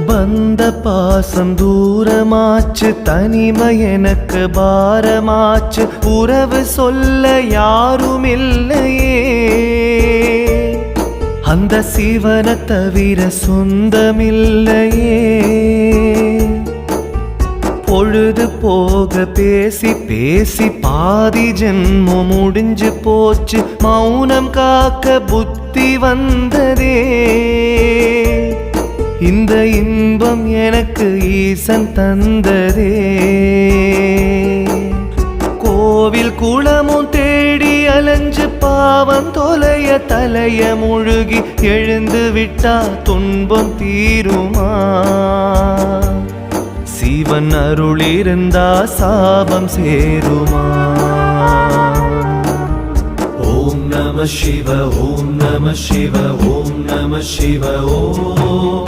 பந்த பாசம் தூரமாச்சு, தனிமை எனக்கு பாரமாச்சு, உறவு சொல்ல யாரும் இல்லையே, அந்த சிவனை தவிர சொந்தமில்லையே. பொழுது போக பேசி பேசி பாதி ஜென்மம் முடிஞ்சு போச்சு, மௌனம் காக்க புத்தி வந்ததே, இந்த இன்பம் எனக்கு ஈசன் தந்ததே. கோவில் குளமும் தேடி அலைஞ்சு பாவம் தொலைய தலைய முழுகி எழுந்து விட்டா துன்பம் தீருமா, சிவன் அருளிருந்தா சாபம் சேருமா. ஓம் நம சிவ ஓம் நம சிவ ஓம் நம சிவ ஓம்.